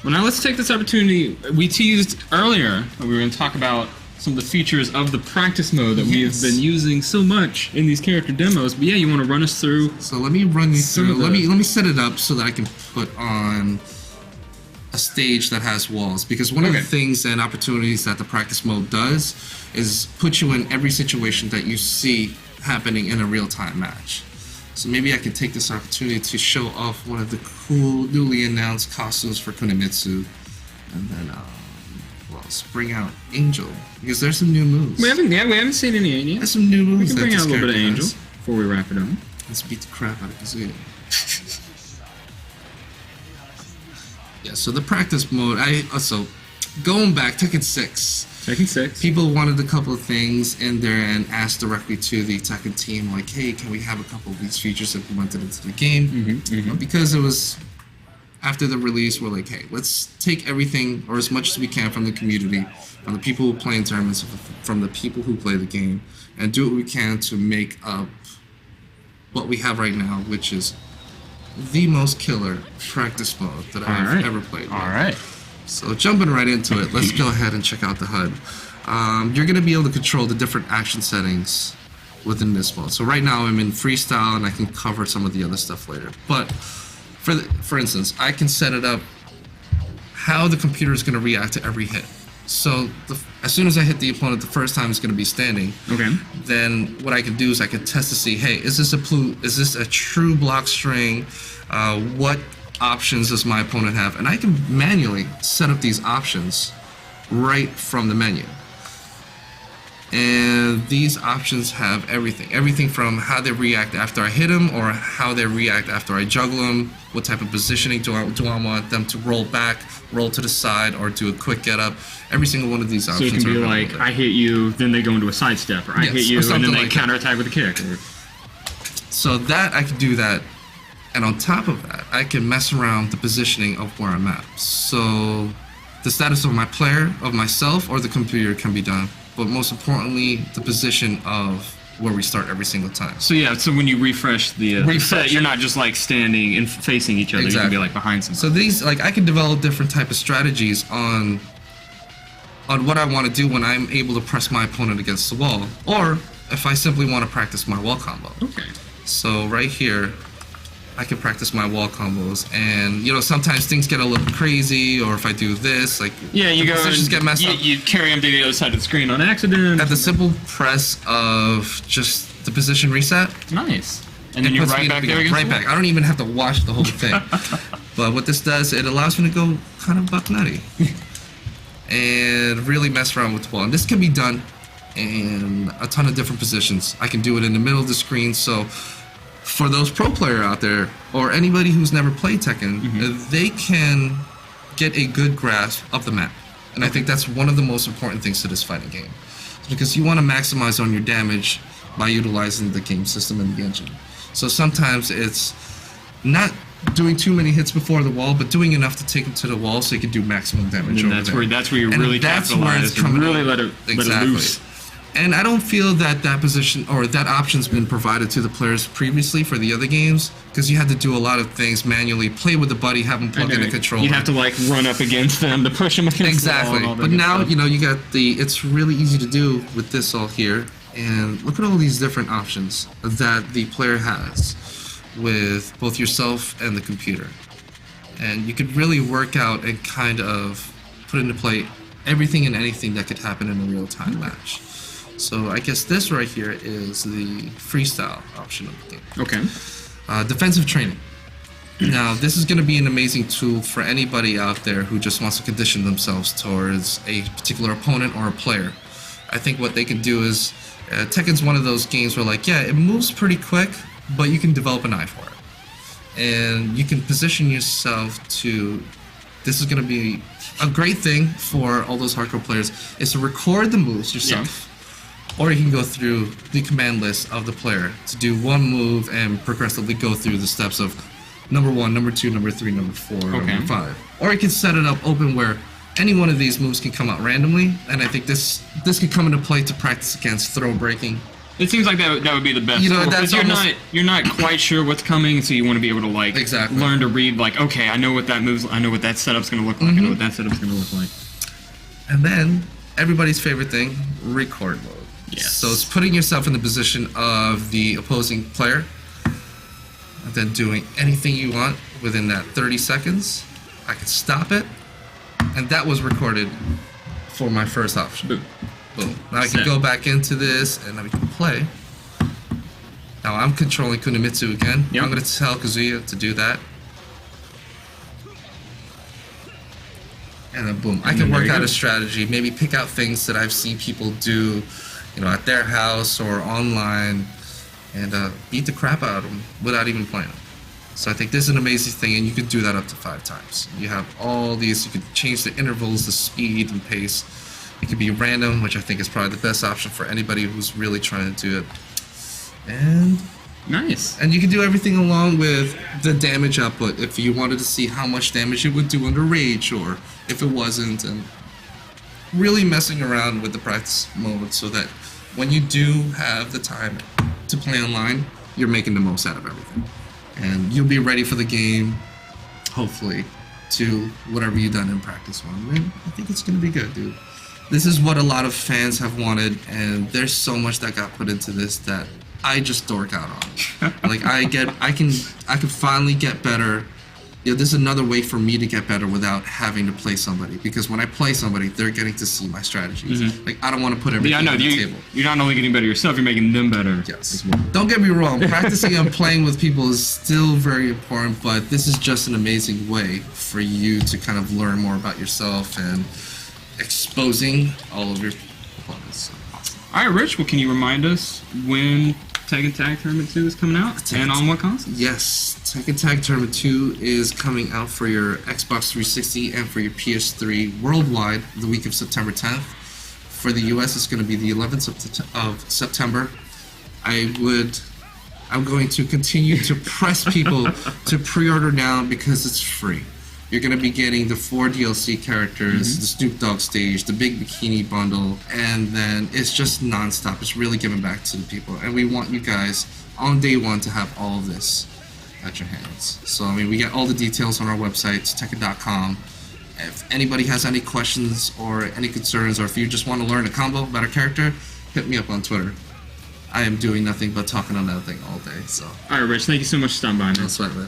Well, now let's take this opportunity. We teased earlier that we were going to talk about some of the features of the practice mode that we have been using so much in these character demos. But yeah, you want to run us through? So let me run you through. Let me set it up so that I can put on a stage that has walls, because one of the things and opportunities that the practice mode does is put you in every situation that you see happening in a real-time match. So maybe I can take this opportunity to show off one of the cool newly announced costumes for Kunimitsu, and then bring out Angel, because there's some new moves. We haven't seen any yet. There's some new moves. We can bring out a little bit of Angel before we wrap it up. Let's beat the crap out of Kazuya. Yeah, so the practice mode, so going back, Tekken 6. Tekken 6. People wanted a couple of things in there and asked directly to the Tekken team, like, hey, can we have a couple of these features implemented into the game? Because it was after the release, we're like, hey, let's take everything, or as much as we can, from the community, from the people who play in tournaments, from the people who play the game, and do what we can to make up what we have right now, which is the most killer practice mode that I've ever played. Alright. So jumping right into it, let's go ahead and check out the HUD. You're going to be able to control the different action settings within this mode. So right now I'm in freestyle, and I can cover some of the other stuff later. But for instance, I can set it up how the computer is going to react to every hit. So as soon as I hit the opponent the first time, it's going to be standing. Okay. Then what I can do is I can test to see, hey, is this a true block string? What options does my opponent have? And I can manually set up these options right from the menu. And these options have everything from how they react after I hit them, or how they react after I juggle them. What type of positioning do I want them to roll back, roll to the side, or do a quick get up? Every single one of these options. So it can be like, I hit you, then they go into a sidestep, or I hit you, and then they counterattack with a kick. So that I can do that, and on top of that, I can mess around the positioning of where I'm at. So the status of my player, of myself, or the computer can be done. But most importantly, the position of where we start every single time. So yeah, so when you refresh the set, you're not just like standing and facing each other. You can be like behind something. So these, like, I can develop different type of strategies on what I want to do when I'm able to press my opponent against the wall, or if I simply want to practice my wall combo. Okay. So right here, I can practice my wall combos, and sometimes things get a little crazy, or if I do this, like, you go positions get messed up. You carry them to the other side of the screen on accident. At the simple press of just the position reset. Nice. And then you're right back there again. Right back. I don't even have to watch the whole thing. But what this does, it allows me to go kind of buck nutty and really mess around with the wall. And this can be done in a ton of different positions. I can do it in the middle of the screen, so for those pro player out there, or anybody who's never played Tekken, they can get a good grasp of the map. And I think that's one of the most important things to this fighting game, because you want to maximize on your damage by utilizing the game system and the engine. So sometimes it's not doing too many hits before the wall, but doing enough to take them to the wall so you can do maximum damage. And that's where you really capitalize and really let it loose. And I don't feel that position or that option's been provided to the players previously for the other games, because you had to do a lot of things manually, play with the buddy, have them plug in a controller. You have to like run up against them to push them against the wall. But now you got it's really easy to do with this all here. And look at all these different options that the player has with both yourself and the computer. And you could really work out and kind of put into play everything and anything that could happen in a real-time match. So I guess this right here is the freestyle option of the game. Okay. Defensive training. Now, this is going to be an amazing tool for anybody out there who just wants to condition themselves towards a particular opponent or a player. I think what they can do is, Tekken's one of those games where, like, yeah, it moves pretty quick, but you can develop an eye for it. And you can position yourself to... This is going to be a great thing for all those hardcore players, is to record the moves yourself. Yeah. Or you can go through the command list of the player to do one move and progressively go through the steps of number 1, number 2, number 3, number 4, number 5. Or you can set it up open where any one of these moves can come out randomly, and I think this can come into play to practice against throw breaking It seems like that would be the best. You know, tool, that's 'cause you're not quite sure what's coming, so you want to be able to like Exactly. learn to read. Like, okay, I know what that moves. I know what that setup's going to look like. I know what that setup's going to look like. And then everybody's favorite thing, record mode. Yes. So it's putting yourself in the position of the opposing player, and then doing anything you want within that 30 seconds. I can stop it, and that was recorded for my first option. Boom. Boom. Now I can Set. go back into this, and we can play. Now I'm controlling Kunimitsu again. Yep. I'm going to tell Kazuya to do that. And then boom, I And can then there work you out go. a strategy, maybe pick out things that I've seen people do, you know, at their house or online, and beat the crap out of them without even playing them. So I think this is an amazing thing, and you could do that up to 5 times. You have all these, you could change the intervals, the speed and pace. It could be random, which I think is probably the best option for anybody who's really trying to do it. Nice. And you can do everything along with the damage output if you wanted to see how much damage it would do under rage or if it wasn't, and really messing around with the practice mode so that when you do have the time to play online, you're making the most out of everything. And you'll be ready for the game, hopefully, to whatever you've done in practice one. And I think it's going to be good, dude. This is what a lot of fans have wanted, and there's so much that got put into this that I just dork out on. Like I can finally get better. You know, this is another way for me to get better without having to play somebody, because when I play somebody, they're getting to see my strategies. Like I don't want to put everything Yeah, I know. on the table. You're not only getting better yourself, you're making them better. Yes. as well. Don't get me wrong. Practicing and playing with people is still very important, but this is just an amazing way for you to kind of learn more about yourself and exposing all of your opponents. Awesome. All right, Rich. Well, can you remind us when Tekken Tag Tournament 2 is coming out, and on what console? Yes, Tekken Tag Tournament 2 is coming out for your Xbox 360 and for your PS3 worldwide the week of September 10th. For the US, it's going to be the 11th of September. I'm going to continue to press people to pre-order now because it's free. You're going to be getting the 4 DLC characters, the Snoop Dogg stage, the big bikini bundle, and then it's just non-stop. It's really giving back to the people. And we want you guys on day one to have all of this at your hands. So, I mean, we get all the details on our website, tekken.com. If anybody has any questions or any concerns, or if you just want to learn a combo about a character, hit me up on Twitter. I am doing nothing but talking on that thing all day. So, All right, Rich. Thank you so much for stopping by, man. no sweat, man.